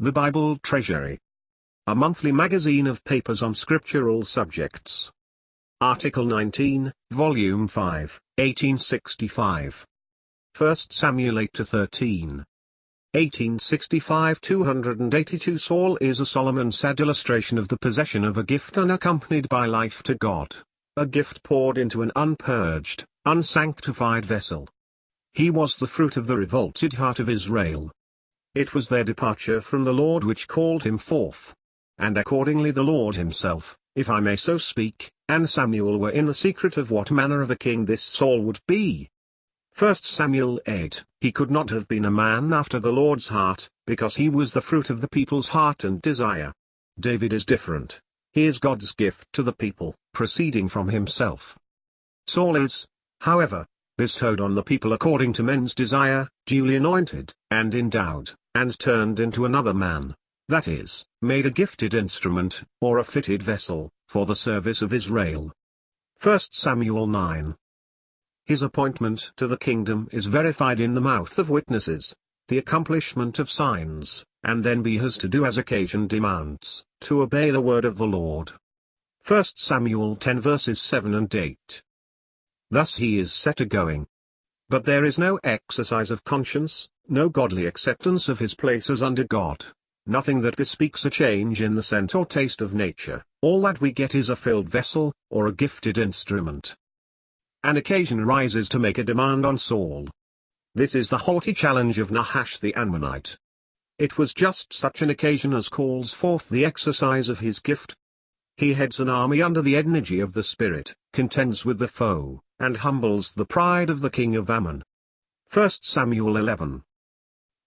The Bible Treasury. A monthly magazine of papers on scriptural subjects. Article 19, Volume 5, 1865. 1 Samuel 8-13. 1865 282 Saul is a solemn and sad illustration of the possession of a gift unaccompanied by life to God, a gift poured into an unpurged, unsanctified vessel. He was the fruit of the revolted heart of Israel. It was their departure from the Lord which called him forth. And accordingly the Lord himself, if I may so speak, and Samuel were in the secret of what manner of a king this Saul would be. 1 Samuel 8, he could not have been a man after the Lord's heart, because he was the fruit of the people's heart and desire. David is different. He is God's gift to the people, proceeding from himself. Saul is, however, bestowed on the people according to men's desire, duly anointed, and endowed, and turned into another man, that is, made a gifted instrument, or a fitted vessel, for the service of Israel. 1 Samuel 9. His appointment to the kingdom is verified in the mouth of witnesses, the accomplishment of signs, and then he has to do as occasion demands, to obey the word of the Lord. 1 Samuel 10 verses 7 and 8. Thus he is set a-going. But there is no exercise of conscience, no godly acceptance of his places under God, nothing that bespeaks a change in the scent or taste of nature. All that we get is a filled vessel, or a gifted instrument. An occasion arises to make a demand on Saul. This is the haughty challenge of Nahash the Ammonite. It was just such an occasion as calls forth the exercise of his gift. He heads an army under the energy of the Spirit, contends with the foe, and humbles the pride of the king of Ammon. 1 Samuel 11.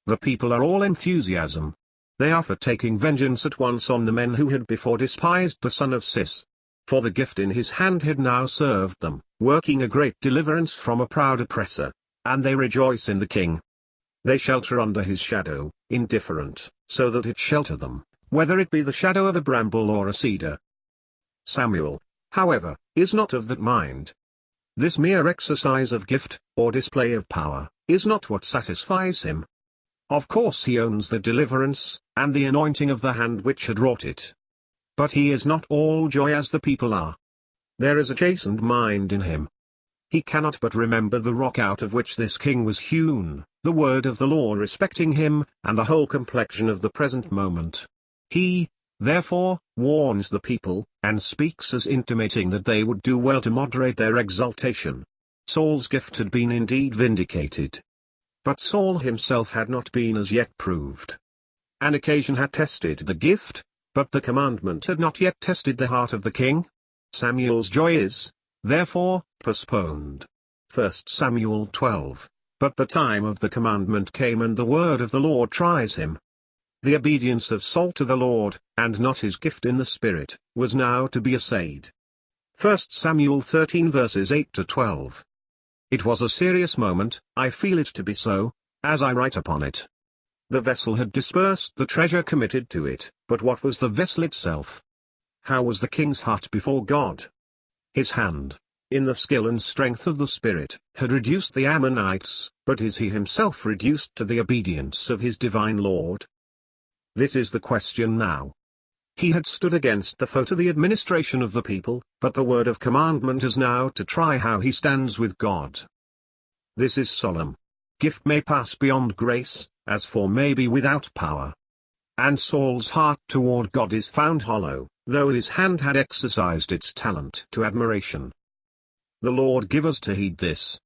The people are all enthusiasm. They are for taking vengeance at once on the men who had before despised the son of Cis. For the gift in his hand had now served them, working a great deliverance from a proud oppressor, and they rejoice in the king. They shelter under his shadow, indifferent, so that it shelter them, whether it be the shadow of a bramble or a cedar. Samuel, however, is not of that mind. This mere exercise of gift, or display of power, is not what satisfies him. Of course he owns the deliverance, and the anointing of the hand which had wrought it. But he is not all joy as the people are. There is a chastened mind in him. He cannot but remember the rock out of which this king was hewn, the word of the law respecting him, and the whole complexion of the present moment. He, therefore, warns the people, and speaks as intimating that they would do well to moderate their exultation. Saul's gift had been indeed vindicated. But Saul himself had not been as yet proved. An occasion had tested the gift, but the commandment had not yet tested the heart of the king. Samuel's joy is, therefore, postponed. 1 Samuel 12. But the time of the commandment came and the word of the Lord tries him. The obedience of Saul to the Lord, and not his gift in the Spirit, was now to be assayed. 1 Samuel 13 verses 8-12. It was a serious moment, I feel it to be so, as I write upon it. The vessel had dispersed the treasure committed to it, but what was the vessel itself? How was the king's heart before God? His hand, in the skill and strength of the Spirit, had reduced the Ammonites, but is he himself reduced to the obedience of his divine Lord? This is the question now. He had stood against the foe to the administration of the people, but the word of commandment is now to try how he stands with God. This is solemn. Gift may pass beyond grace, as for may be without power. And Saul's heart toward God is found hollow, though his hand had exercised its talent to admiration. The Lord give us to heed this.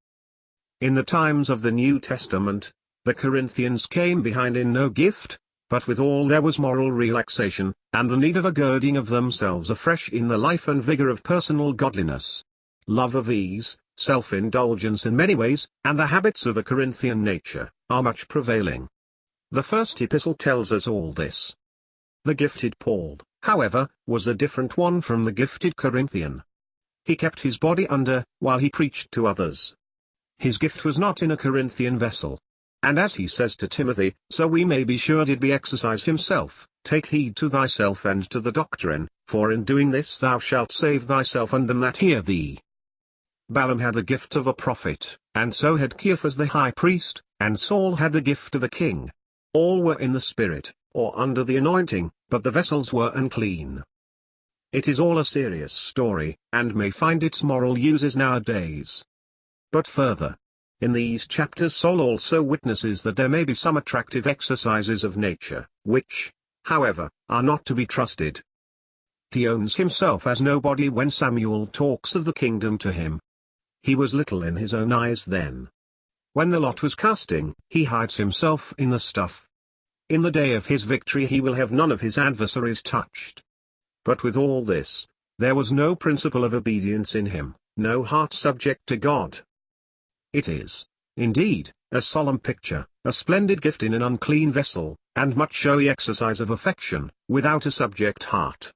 In the times of the New Testament, the Corinthians came behind in no gift, but withal there was moral relaxation, and the need of a girding of themselves afresh in the life and vigor of personal godliness. Love of ease, self-indulgence in many ways, and the habits of a Corinthian nature, are much prevailing. The first epistle tells us all this. The gifted Paul, however, was a different one from the gifted Corinthian. He kept his body under, while he preached to others. His gift was not in a Corinthian vessel. And as he says to Timothy, so we may be sure did be exercise himself, take heed to thyself and to the doctrine, for in doing this thou shalt save thyself and them that hear thee. Balaam had the gift of a prophet, and so had Caiaphas the high priest, and Saul had the gift of a king. All were in the Spirit, or under the anointing, but the vessels were unclean. It is all a serious story, and may find its moral uses nowadays. But further, in these chapters Saul also witnesses that there may be some attractive exercises of nature, which, however, are not to be trusted. He owns himself as nobody when Samuel talks of the kingdom to him. He was little in his own eyes then. When the lot was casting, he hides himself in the stuff. In the day of his victory he will have none of his adversaries touched. But with all this, there was no principle of obedience in him, no heart subject to God. It is, indeed, a solemn picture, a splendid gift in an unclean vessel, and much showy exercise of affection, without a subject heart.